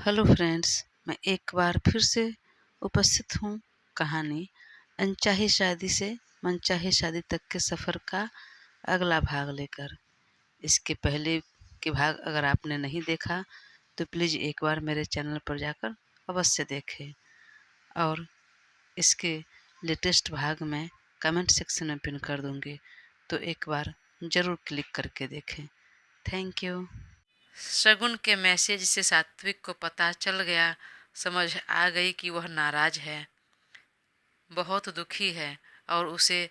Hello friends, मैं एक बार फिर से उपस्थित हूँ कहानी अनचाही शादी से मनचाही शादी तक के सफ़र का अगला भाग लेकर। इसके पहले के भाग अगर आपने नहीं देखा तो प्लीज़ एक बार मेरे चैनल पर जाकर अवश्य देखें और इसके लेटेस्ट भाग मैं कमेंट सेक्शन में पिन कर दूँगी, तो एक बार ज़रूर क्लिक करके देखें। Thank you. शगुन के मैसेज से सात्विक को पता चल गया, समझ आ गई कि वह नाराज है, बहुत दुखी है और उसे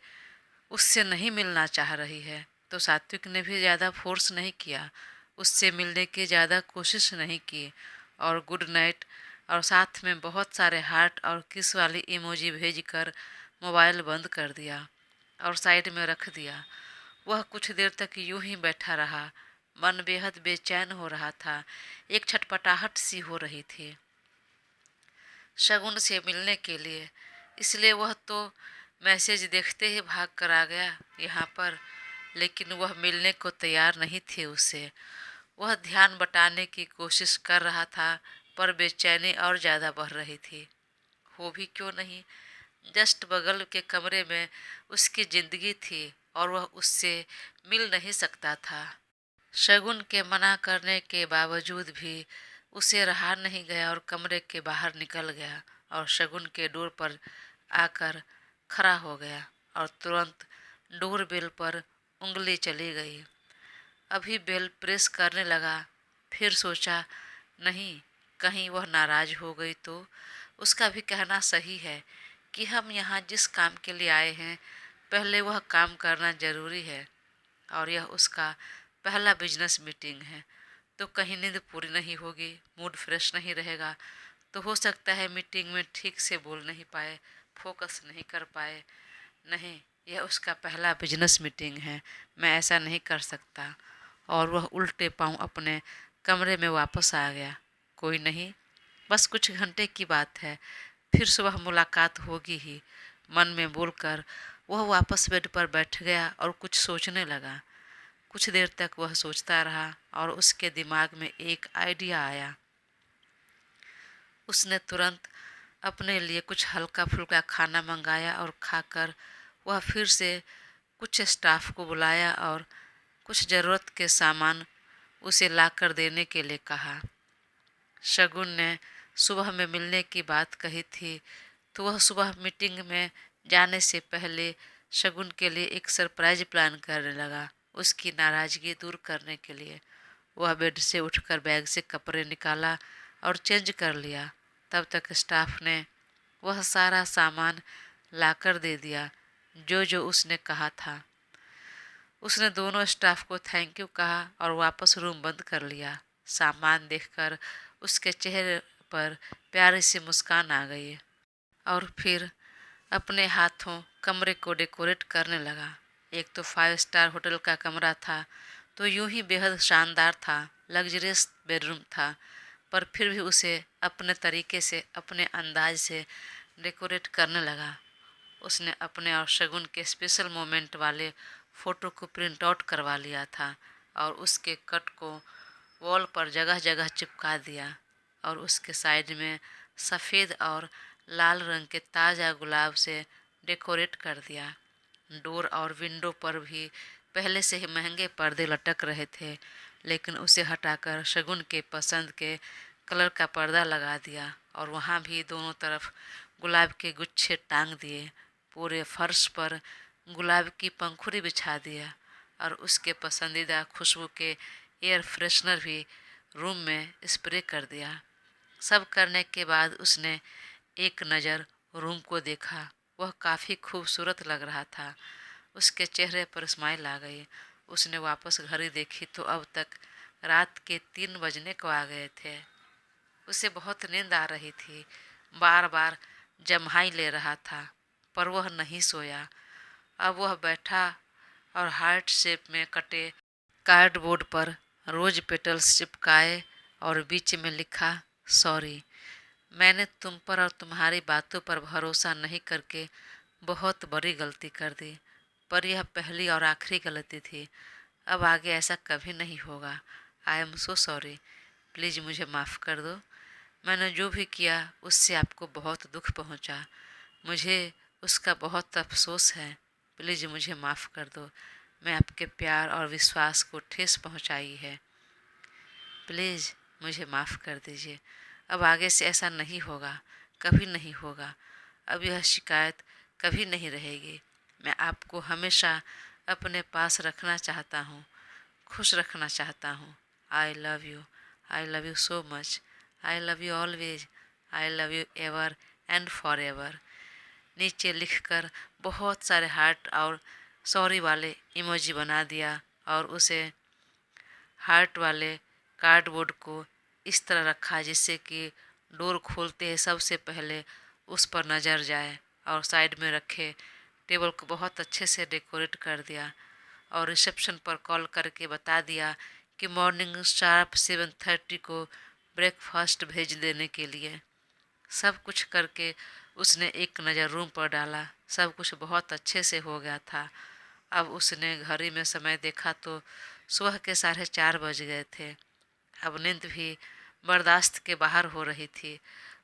उससे नहीं मिलना चाह रही है। तो सात्विक ने भी ज़्यादा फोर्स नहीं किया, उससे मिलने की ज़्यादा कोशिश नहीं की और गुड नाइट और साथ में बहुत सारे हार्ट और किस वाली इमोजी भेजकर मोबाइल बंद कर दिया और साइड में रख दिया। वह कुछ देर तक यूं ही बैठा रहा, मन बेहद बेचैन हो रहा था, एक छटपटाहट सी हो रही थी शगुन से मिलने के लिए। इसलिए वह तो मैसेज देखते ही भाग कर आ गया यहाँ पर, लेकिन वह मिलने को तैयार नहीं थे उससे। वह ध्यान बटाने की कोशिश कर रहा था, पर बेचैनी और ज़्यादा बढ़ रही थी। हो भी क्यों नहीं, जस्ट बगल के कमरे में उसकी जिंदगी थी और वह उससे मिल नहीं सकता था। शगुन के मना करने के बावजूद भी उसे रहा नहीं गया और कमरे के बाहर निकल गया और शगुन के डोर पर आकर खड़ा हो गया और तुरंत डोर बेल पर उंगली चली गई। अभी बेल प्रेस करने लगा, फिर सोचा नहीं, कहीं वह नाराज हो गई तो। उसका भी कहना सही है कि हम यहाँ जिस काम के लिए आए हैं पहले वह काम करना जरूरी है और यह उसका पहला बिजनेस मीटिंग है। तो कहीं नींद पूरी नहीं होगी, मूड फ्रेश नहीं रहेगा, तो हो सकता है मीटिंग में ठीक से बोल नहीं पाए, फोकस नहीं कर पाए। नहीं, यह उसका पहला बिजनेस मीटिंग है, मैं ऐसा नहीं कर सकता। और वह उल्टे पांव अपने कमरे में वापस आ गया। कोई नहीं, बस कुछ घंटे की बात है, फिर सुबह मुलाकात होगी ही, मन में बोलकर वह वापस बेड पर बैठ गया और कुछ सोचने लगा। कुछ देर तक वह सोचता रहा और उसके दिमाग में एक आइडिया आया। उसने तुरंत अपने लिए कुछ हल्का फुल्का खाना मंगाया और खाकर वह फिर से कुछ स्टाफ को बुलाया और कुछ ज़रूरत के सामान उसे लाकर देने के लिए कहा। शगुन ने सुबह में मिलने की बात कही थी, तो वह सुबह मीटिंग में जाने से पहले शगुन के लिए एक सरप्राइज प्लान करने लगा। उसकी नाराज़गी दूर करने के लिए वह बेड से उठकर बैग से कपड़े निकाला और चेंज कर लिया। तब तक स्टाफ ने वह सारा सामान लाकर दे दिया जो जो उसने कहा था। उसने दोनों स्टाफ को थैंक यू कहा और वापस रूम बंद कर लिया। सामान देखकर उसके चेहरे पर प्यारी सी मुस्कान आ गई और फिर अपने हाथों कमरे को डेकोरेट करने लगा। एक तो 5 स्टार होटल का कमरा था, तो यूं ही बेहद शानदार था, लग्जरियस बेडरूम था, पर फिर भी उसे अपने तरीके से, अपने अंदाज से डेकोरेट करने लगा। उसने अपने और शगुन के स्पेशल मोमेंट वाले फ़ोटो को प्रिंट आउट करवा लिया था और उसके कट को वॉल पर जगह जगह चिपका दिया और उसके साइड में सफ़ेद और लाल रंग के ताज़ा गुलाब से डेकोरेट कर दिया। डोर और विंडो पर भी पहले से ही महंगे पर्दे लटक रहे थे, लेकिन उसे हटाकर शगुन के पसंद के कलर का पर्दा लगा दिया और वहाँ भी दोनों तरफ गुलाब के गुच्छे टांग दिए। पूरे फर्श पर गुलाब की पंखुड़ी बिछा दिया और उसके पसंदीदा खुशबू के एयर फ्रेशनर भी रूम में स्प्रे कर दिया। सब करने के बाद उसने एक नज़र रूम को देखा। वह काफ़ी खूबसूरत लग रहा था। उसके चेहरे पर स्माइल आ गई। उसने वापस घड़ी देखी तो अब तक रात के 3 बजने को आ गए थे। उसे बहुत नींद आ रही थी, बार बार जम्हाई ले रहा था, पर वह नहीं सोया। अब वह बैठा और हार्ट शेप में कटे कार्डबोर्ड पर रोज पेटल्स चिपकाए और बीच में लिखा, सॉरी, मैंने तुम पर और तुम्हारी बातों पर भरोसा नहीं करके बहुत बड़ी गलती कर दी, पर यह पहली और आखिरी गलती थी। अब आगे ऐसा कभी नहीं होगा। I am so sorry, please मुझे माफ़ कर दो। मैंने जो भी किया उससे आपको बहुत दुख पहुंचा। मुझे उसका बहुत अफसोस है। प्लीज़ मुझे माफ़ कर दो। मैं आपके प्यार और विश्वास को ठेस पहुंचाई है। प्लीज़ मुझे माफ़ कर दीजिए। अब आगे से ऐसा नहीं होगा, कभी नहीं होगा। अब यह शिकायत कभी नहीं रहेगी। मैं आपको हमेशा अपने पास रखना चाहता हूँ, खुश रखना चाहता हूँ। I love you. I love you so much. I love you always. I love you ever and for ever. नीचे लिखकर बहुत सारे हार्ट और सॉरी वाले इमोजी बना दिया और उसे हार्ट वाले कार्डबोर्ड को इस तरह रखा जिससे कि डोर खोलते ही सबसे पहले उस पर नज़र जाए, और साइड में रखे टेबल को बहुत अच्छे से डेकोरेट कर दिया और रिसेप्शन पर कॉल करके बता दिया कि मॉर्निंग शार्प 7:30 को ब्रेकफास्ट भेज देने के लिए। सब कुछ करके उसने एक नज़र रूम पर डाला। सब कुछ बहुत अच्छे से हो गया था। अब उसने घड़ी में समय देखा तो सुबह के 4:30 बज गए थे। अब नींद भी बर्दाश्त के बाहर हो रही थी।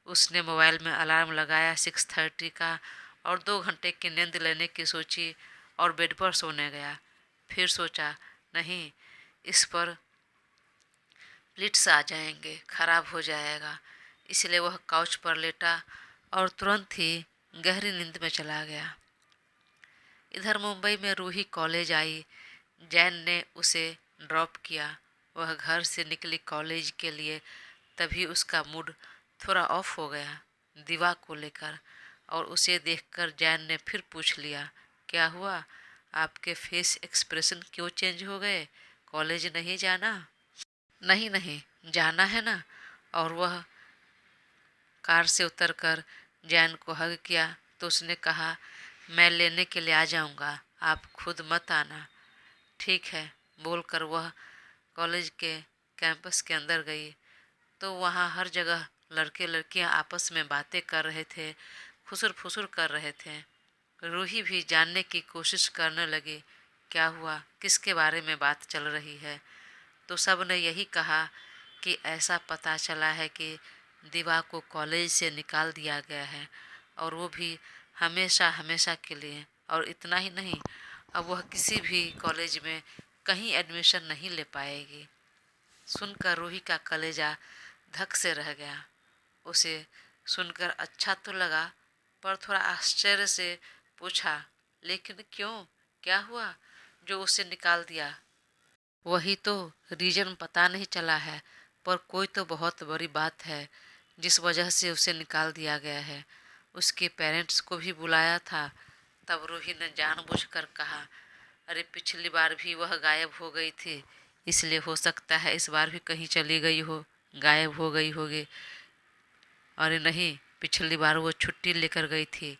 उसने मोबाइल में अलार्म लगाया 6:30 का और 2 घंटे की नींद लेने की सोची और बेड पर सोने गया। फिर सोचा नहीं, इस पर प्लिट्स आ जाएंगे, खराब हो जाएगा। इसलिए वह काउच पर लेटा और तुरंत ही गहरी नींद में चला गया। इधर मुंबई में रूही कॉलेज आई। जैन ने उसे ड्रॉप किया। वह घर से निकली कॉलेज के लिए। तभी उसका मूड थोड़ा ऑफ हो गया दीवा को लेकर, और उसे देखकर जैन ने फिर पूछ लिया, क्या हुआ? आपके फेस एक्सप्रेशन क्यों चेंज हो गए? कॉलेज नहीं जाना? नहीं नहीं, जाना है ना। और वह कार से उतरकर जैन को हग किया तो उसने कहा, मैं लेने के लिए आ जाऊंगा, आप खुद मत आना। ठीक है, बोलकर वह कॉलेज के कैंपस के अंदर गई तो वहाँ हर जगह लड़के लड़कियाँ आपस में बातें कर रहे थे, खुसुर फुसुर कर रहे थे। रूही भी जानने की कोशिश करने लगी, क्या हुआ, किसके बारे में बात चल रही है। तो सब ने यही कहा कि ऐसा पता चला है कि दीवा को कॉलेज से निकाल दिया गया है, और वो भी हमेशा हमेशा के लिए। और इतना ही नहीं, अब वह किसी भी कॉलेज में कहीं एडमिशन नहीं ले पाएगी। सुनकर रूही का कलेजा धक से रह गया। उसे सुनकर अच्छा तो लगा, पर थोड़ा आश्चर्य से पूछा, लेकिन क्यों, क्या हुआ जो उसे निकाल दिया? वही तो, रीजन पता नहीं चला है, पर कोई तो बहुत बड़ी बात है जिस वजह से उसे निकाल दिया गया है। उसके पेरेंट्स को भी बुलाया था। तब रूही ने जानबूझकर कहा, अरे पिछली बार भी वह गायब हो गई थी, इसलिए हो सकता है इस बार भी कहीं चली गई हो, गायब हो गई होगी। अरे नहीं, पिछली बार वो छुट्टी लेकर गई थी,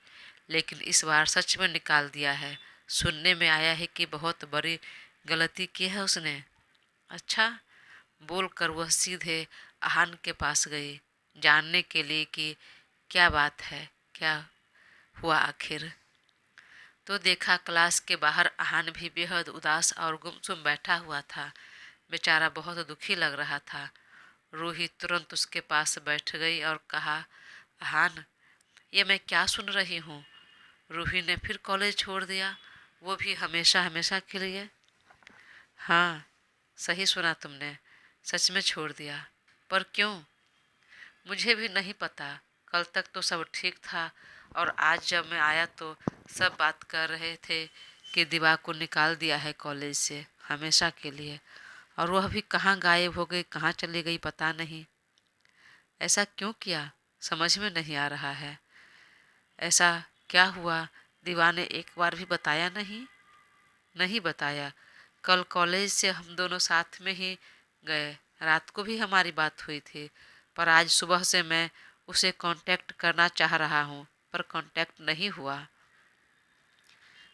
लेकिन इस बार सच में निकाल दिया है। सुनने में आया है कि बहुत बड़ी गलती की है उसने। अच्छा, बोलकर वह सीधे अहान के पास गई, जानने के लिए कि क्या बात है, क्या हुआ आखिर। तो देखा क्लास के बाहर अहान भी बेहद उदास और गुमसुम बैठा हुआ था। बेचारा बहुत दुखी लग रहा था। रूही तुरंत उसके पास बैठ गई और कहा, अहान, ये मैं क्या सुन रही हूँ? रूही ने फिर कॉलेज छोड़ दिया, वो भी हमेशा हमेशा के लिए? हाँ, सही सुना तुमने, सच में छोड़ दिया। पर क्यों? मुझे भी नहीं पता। कल तक तो सब ठीक था, और आज जब मैं आया तो सब बात कर रहे थे कि दीवा को निकाल दिया है कॉलेज से हमेशा के लिए, और वह भी कहाँ गायब हो गई, कहाँ चली गई पता नहीं। ऐसा क्यों किया, समझ में नहीं आ रहा है। ऐसा क्या हुआ, दीवा ने एक बार भी बताया नहीं? नहीं बताया। कल कॉलेज से हम दोनों साथ में ही गए, रात को भी हमारी बात हुई थी, पर आज सुबह से मैं उसे कांटेक्ट करना चाह रहा हूँ, पर कांटेक्ट नहीं हुआ।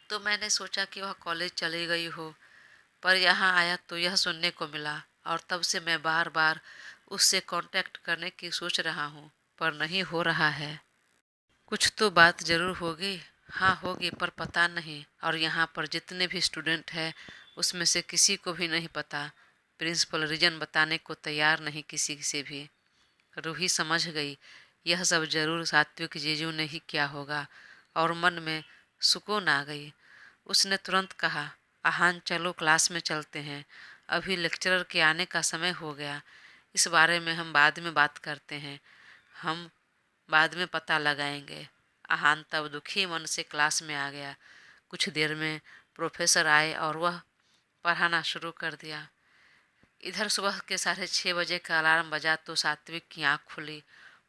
तो मैंने सोचा कि वह कॉलेज चली गई हो, पर यहाँ आया तो यह सुनने को मिला, और तब से मैं बार बार उससे कांटेक्ट करने की सोच रहा हूँ, पर नहीं हो रहा है। कुछ तो बात जरूर होगी। हाँ होगी, पर पता नहीं। और यहाँ पर जितने भी स्टूडेंट हैं उसमें से किसी को भी नहीं पता। प्रिंसिपल रीजन बताने को तैयार नहीं किसी से भी। रूही समझ गई यह सब जरूर सात्विक जीजू ने ही किया होगा और मन में सुकून आ गई। उसने तुरंत कहा, आहान चलो क्लास में चलते हैं, अभी लेक्चरर के आने का समय हो गया, इस बारे में हम बाद में बात करते हैं, हम बाद में पता लगाएंगे। आहान तब दुखी मन से क्लास में आ गया। कुछ देर में प्रोफेसर आए और वह पढ़ाना शुरू कर दिया। इधर सुबह के 6:30 का अलार्म बजा तो सात्विक की आँख खुली।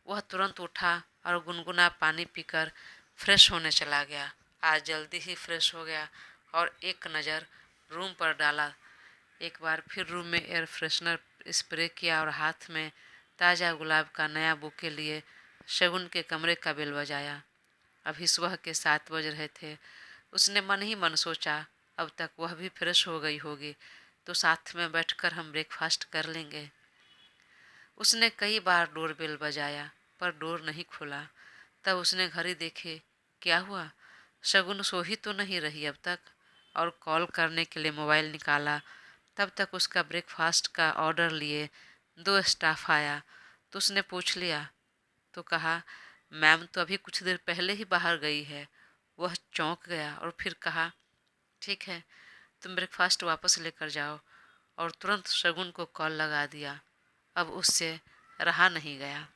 वह तुरंत उठा और गुनगुना पानी पीकर फ्रेश होने चला गया। आज जल्दी ही फ्रेश हो गया और एक नज़र रूम पर डाला। एक बार फिर रूम में एयर फ्रेशनर स्प्रे किया और हाथ में ताज़ा गुलाब का नया बुके लिए शगुन के कमरे का बेल बजाया। अभी सुबह के 7 बज रहे थे। उसने मन ही मन सोचा, अब तक वह भी फ्रेश हो गई होगी तो साथ में बैठकर हम ब्रेकफास्ट कर लेंगे। उसने कई बार डोरबेल बजाया पर डोर नहीं खुला। तब उसने घड़ी देखी। क्या हुआ, शगुन सो ही तो नहीं रही अब तक? और कॉल करने के लिए मोबाइल निकाला। तब तक उसका ब्रेकफास्ट का ऑर्डर लिए 2 स्टाफ आया तो उसने पूछ लिया तो कहा, मैम तो अभी कुछ देर पहले ही बाहर गई है। वह चौंक गया और फिर कहा, ठीक है, तुम ब्रेकफास्ट वापस लेकर जाओ, और तुरंत शगुन को कॉल लगा दिया। अब उससे रहा नहीं गया।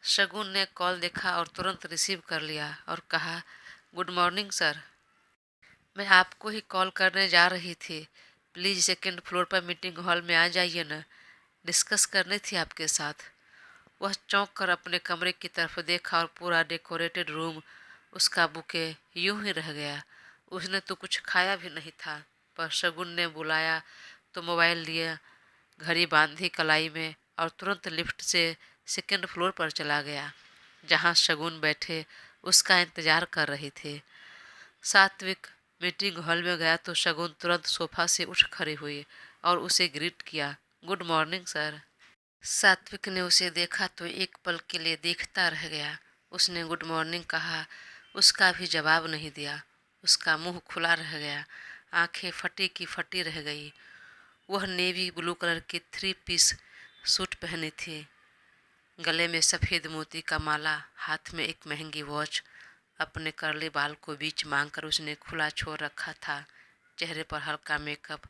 शगुन ने कॉल देखा और तुरंत रिसीव कर लिया और कहा, गुड मॉर्निंग सर, मैं आपको ही कॉल करने जा रही थी। प्लीज़ सेकंड फ्लोर पर मीटिंग हॉल में आ जाइए ना, डिस्कस करनी थी आपके साथ। वह चौंक कर अपने कमरे की तरफ देखा और पूरा डेकोरेटेड रूम उसका बुके यूं ही रह गया। उसने तो कुछ खाया भी नहीं था, पर शगुन ने बुलाया तो मोबाइल लिया, घड़ी बांधी कलाई में और तुरंत लिफ्ट से सेकंड फ्लोर पर चला गया, जहां शगुन बैठे उसका इंतजार कर रही थी। सात्विक मीटिंग हॉल में गया तो शगुन तुरंत सोफा से उठ खड़ी हुई और उसे ग्रीट किया, गुड मॉर्निंग सर। सात्विक ने उसे देखा तो एक पल के लिए देखता रह गया। उसने गुड मॉर्निंग कहा, उसका भी जवाब नहीं दिया। उसका मुंह खुला रह गया, आंखें फटी की फटी रह गई। वह नेवी ब्लू कलर की 3 पीस सूट पहनी थी, गले में सफ़ेद मोती का माला, हाथ में एक महंगी वॉच। अपने कर्ली बाल को बीच मांगकर उसने खुला छोड़ रखा था। चेहरे पर हल्का मेकअप,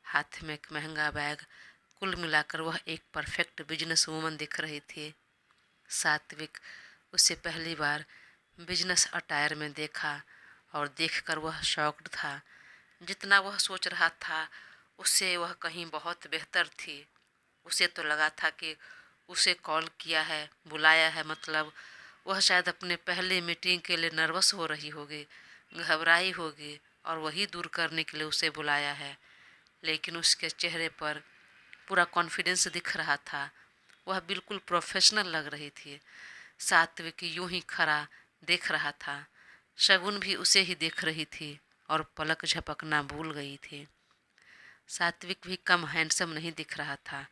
हाथ में एक महंगा बैग। कुल मिलाकर वह एक परफेक्ट बिजनेस वूमन दिख रही थी। सात्विक उसे पहली बार बिजनेस अटायर में देखा और देखकर वह शॉक्ड था। जितना वह सोच रहा था उससे वह कहीं बहुत बेहतर थी। उसे तो लगा था कि उसे कॉल किया है, बुलाया है, मतलब वह शायद अपने पहले मीटिंग के लिए नर्वस हो रही होगी, घबराई होगी और वही दूर करने के लिए उसे बुलाया है। लेकिन उसके चेहरे पर पूरा कॉन्फिडेंस दिख रहा था। वह बिल्कुल प्रोफेशनल लग रही थी। सात्विक यूं ही खड़ा देख रहा था। शगुन भी उसे ही देख रही थी और पलक झपकना भूल गई थी। सात्विक भी कम हैंडसम नहीं दिख रहा था।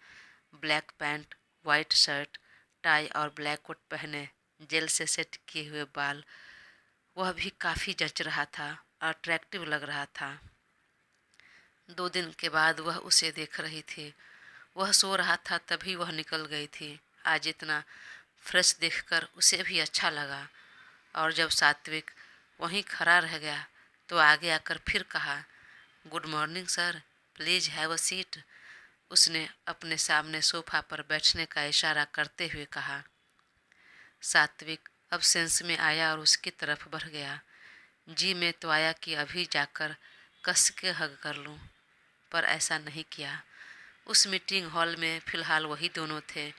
Black pant, white shirt, tie और ब्लैक कोट पहने, जेल से सेट किए हुए बाल, वह भी काफ़ी जच रहा था, अट्रैक्टिव लग रहा था। 2 दिन के बाद वह उसे देख रही थी। वह सो रहा था तभी वह निकल गई थी। आज इतना फ्रेश देखकर उसे भी अच्छा लगा। और जब सात्विक वहीं खड़ा रह गया तो आगे आकर फिर कहा, good morning sir, please have a seat. उसने अपने सामने सोफा पर बैठने का इशारा करते हुए कहा। सात्विक अब सेंस में आया और उसकी तरफ बढ़ गया। जी में तो आया कि अभी जाकर कस के हग कर लूं, पर ऐसा नहीं किया। उस मीटिंग हॉल में फ़िलहाल वही दोनों थे।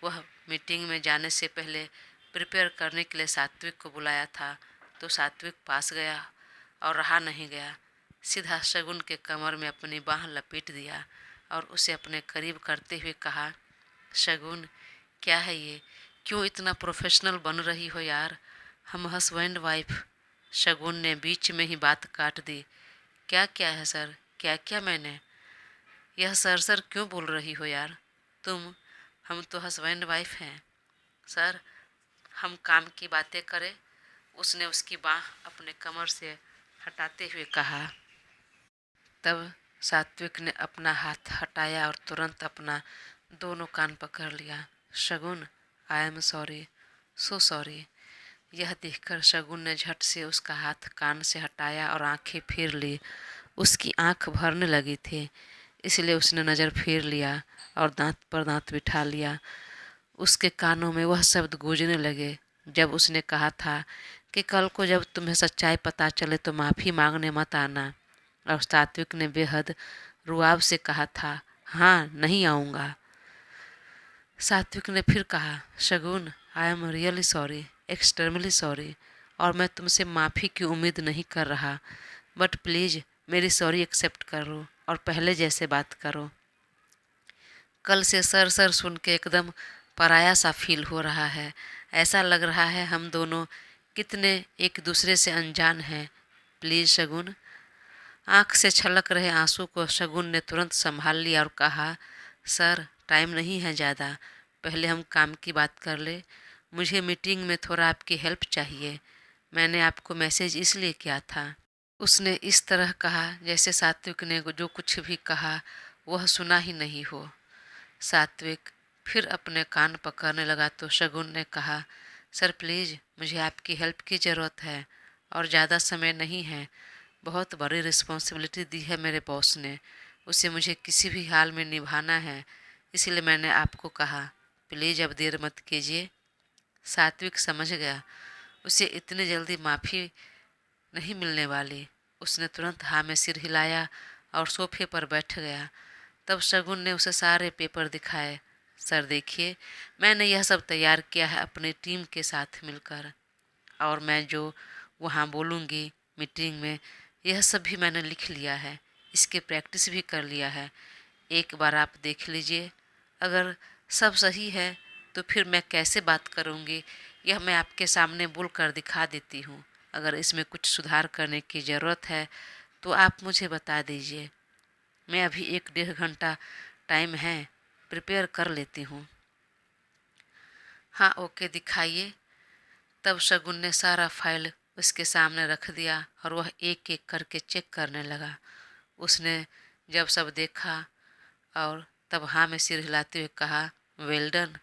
वह मीटिंग में जाने से पहले प्रिपेयर करने के लिए सात्विक को बुलाया था, तो सात्विक पास गया और रहा नहीं गया। सीधा शगुन के कमर में अपनी बाह लपेट दिया और उसे अपने करीब करते हुए कहा, शगुन, क्या है ये, क्यों इतना प्रोफेशनल बन रही हो यार, हम हस्बैंड वाइफ। शगुन ने बीच में ही बात काट दी। क्या क्या है सर, क्या क्या मैंने, यह सर क्यों बोल रही हो यार तुम, हम तो हस्बैंड वाइफ हैं सर, हम काम की बातें करें। उसने उसकी बाह अपने कमर से हटाते हुए कहा। तब सात्विक ने अपना हाथ हटाया और तुरंत अपना दोनों कान पकड़ लिया। Shagun, I am sorry, so sorry. यह देखकर शगुन ने झट से उसका हाथ कान से हटाया और आंखें फेर ली। उसकी आंख भरने लगी थी, इसलिए उसने नज़र फेर लिया और दांत पर दांत बिठा लिया। उसके कानों में वह शब्द गूंजने लगे जब उसने कहा था कि कल को जब तुम्हें सच्चाई पता चले तो माफ़ी मांगने मत आना। और सात्विक ने बेहद रुआब से कहा था, हाँ, नहीं आऊँगा। सात्विक ने फिर कहा, Shagun, I am really sorry, extremely sorry, और मैं तुमसे माफ़ी की उम्मीद नहीं कर रहा, बट प्लीज़ मेरी सॉरी एक्सेप्ट करो और पहले जैसे बात करो। कल से सर सर सुन के एकदम पराया सा फील हो रहा है। ऐसा लग रहा है हम दोनों कितने एक दूसरे से अनजान हैं। प्लीज़ शगुन। आंख से छलक रहे आंसू को शगुन ने तुरंत संभाल लिया और कहा, सर, टाइम नहीं है ज़्यादा, पहले हम काम की बात कर ले। मुझे मीटिंग में थोड़ा आपकी हेल्प चाहिए। मैंने आपको मैसेज इसलिए किया था। उसने इस तरह कहा जैसे सात्विक ने जो कुछ भी कहा वह सुना ही नहीं हो। सात्विक फिर अपने कान पकड़ने लगा तो शगुन ने कहा, सर प्लीज़, मुझे आपकी हेल्प की ज़रूरत है और ज़्यादा समय नहीं है। बहुत बड़ी रिस्पॉन्सिबिलिटी दी है मेरे बॉस ने, उसे मुझे किसी भी हाल में निभाना है, इसलिए मैंने आपको कहा। प्लीज़ अब देर मत कीजिए। सात्विक समझ गया उसे इतनी जल्दी माफ़ी नहीं मिलने वाली। उसने तुरंत हाँ में सिर हिलाया और सोफे पर बैठ गया। तब शगुन ने उसे सारे पेपर दिखाए। सर देखिए, मैंने यह सब तैयार किया है अपनी टीम के साथ मिलकर, और मैं जो वहाँ बोलूँगी मीटिंग में, यह सब भी मैंने लिख लिया है। इसके प्रैक्टिस भी कर लिया है। एक बार आप देख लीजिए। अगर सब सही है तो फिर मैं कैसे बात करूँगी यह मैं आपके सामने बोल कर दिखा देती हूँ। अगर इसमें कुछ सुधार करने की ज़रूरत है तो आप मुझे बता दीजिए। मैं अभी 1 डेढ़ घंटा टाइम है, प्रिपेयर कर लेती हूँ। हाँ, ओके, दिखाइए। तब शगुन ने सारा फाइल उसके सामने रख दिया और वह एक एक करके चेक करने लगा। उसने जब सब देखा और तब हाँ में सिर हिलाते हुए कहा, वेल डन,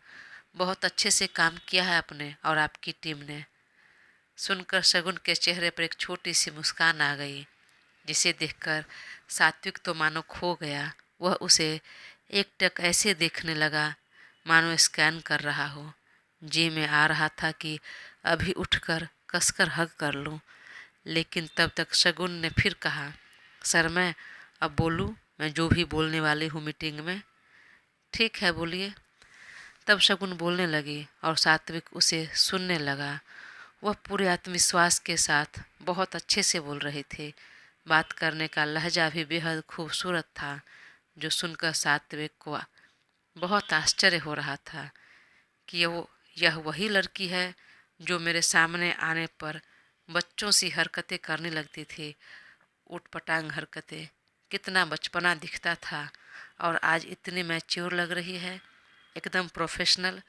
बहुत अच्छे से काम किया है आपने और आपकी टीम ने। सुनकर शगुन के चेहरे पर एक छोटी सी मुस्कान आ गई, जिसे देखकर सात्विक तो मानो खो गया। वह उसे एकटक ऐसे देखने लगा मानो स्कैन कर रहा हो। जी में आ रहा था कि अभी उठकर कसकर हग कर लूं, लेकिन तब तक शगुन ने फिर कहा, सर मैं अब बोलूं, मैं जो भी बोलने वाली हूँ मीटिंग में। ठीक है, बोलिए। तब शगुन बोलने लगी और सात्विक उसे सुनने लगा। वह पूरे आत्मविश्वास के साथ बहुत अच्छे से बोल रहे थे। बात करने का लहजा भी बेहद खूबसूरत था, जो सुनकर सात्विक को बहुत आश्चर्य हो रहा था कि यह वही लड़की है जो मेरे सामने आने पर बच्चों सी हरकतें करने लगती थी। उटपटांग हरकतें। कितना बचपना दिखता था और आज इतनी मैच्योर लग रही है, एकदम प्रोफेशनल।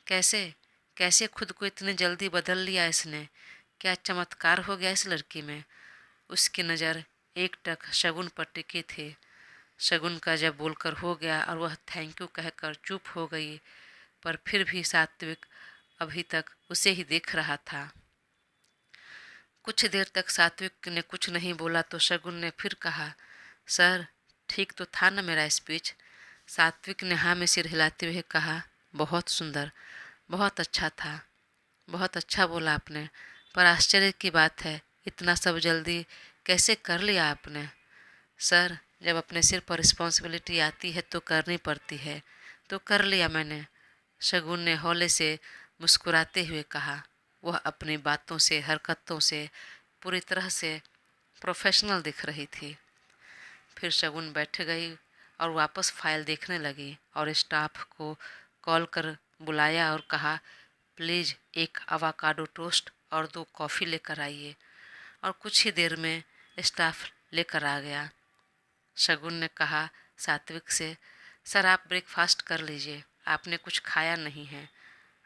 कैसे कैसे खुद को इतनी जल्दी बदल लिया इसने। क्या चमत्कार हो गया इस लड़की में। उसकी नज़र एकटक शगुन पर टिकी थी। शगुन का जब बोलकर हो गया और वह थैंक यू कहकर चुप हो गई, पर फिर भी सात्विक अभी तक उसे ही देख रहा था। कुछ देर तक सात्विक ने कुछ नहीं बोला तो शगुन ने फिर कहा, सर, ठीक तो था ना मेरा स्पीच। सात्विक ने हाँ में सिर हिलाते हुए कहा, बहुत सुंदर, बहुत अच्छा था, बहुत अच्छा बोला आपने, पर आश्चर्य की बात है इतना सब जल्दी कैसे कर लिया आपने। सर, जब अपने सिर पर रिस्पॉन्सिबिलिटी आती है तो करनी पड़ती है, तो कर लिया मैंने। शगुन ने हौले से मुस्कुराते हुए कहा। वह अपनी बातों से हरकतों से पूरी तरह से प्रोफेशनल दिख रही थी। फिर शगुन बैठ गई और वापस फाइल देखने लगी और स्टाफ को कॉल कर बुलाया और कहा, प्लीज़ एक अवाकाडो टोस्ट और 2 कॉफ़ी लेकर आइए। और कुछ ही देर में स्टाफ लेकर आ गया। शगुन ने कहा सात्विक से, सर आप ब्रेकफास्ट कर लीजिए, आपने कुछ खाया नहीं है।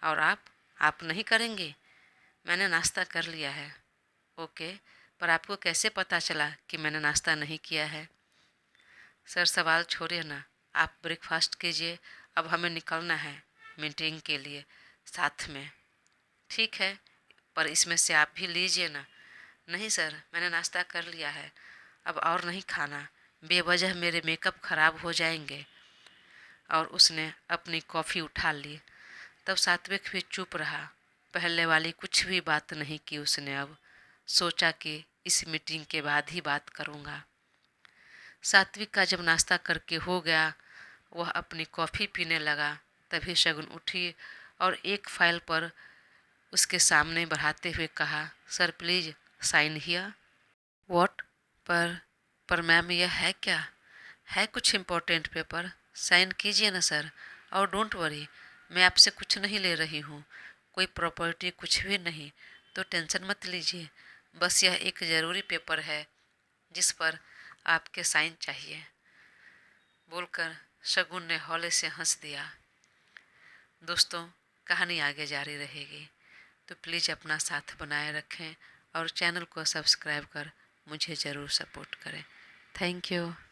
और आप नहीं करेंगे? मैंने नाश्ता कर लिया है। ओके, पर आपको कैसे पता चला कि मैंने नाश्ता नहीं किया है? सर सवाल छोड़िए ना, आप ब्रेकफास्ट कीजिए, अब हमें निकलना है, मीटिंग के लिए साथ में। ठीक है, पर इसमें से आप भी लीजिए ना। नहीं सर, मैंने नाश्ता कर लिया है, अब और नहीं खाना, बेवजह मेरे मेकअप खराब हो जाएंगे। और उसने अपनी कॉफ़ी उठा ली। तब सात्विक भी चुप रहा। पहले वाली कुछ भी बात नहीं की उसने। अब सोचा कि इस मीटिंग के बाद ही बात करूँगा। सात्विक का जब नाश्ता करके हो गया, वह अपनी कॉफ़ी पीने लगा। तभी शगुन उठी और एक फाइल पर उसके सामने बढ़ाते हुए कहा, sir please sign here. What? पर मैम यह है क्या? है कुछ इम्पोर्टेंट पेपर? साइन कीजिए ना सर। और डोंट वरी, मैं आपसे कुछ नहीं ले रही हूँ, कोई प्रॉपर्टी कुछ भी नहीं, तो टेंशन मत लीजिए। बस यह एक ज़रूरी पेपर है जिस पर आपके साइन चाहिए। बोलकर शगुन ने हौले से हंस दिया। दोस्तों, कहानी आगे जारी रहेगी, तो प्लीज़ अपना साथ बनाए रखें और चैनल को सब्सक्राइब कर मुझे ज़रूर सपोर्ट करें। Thank you.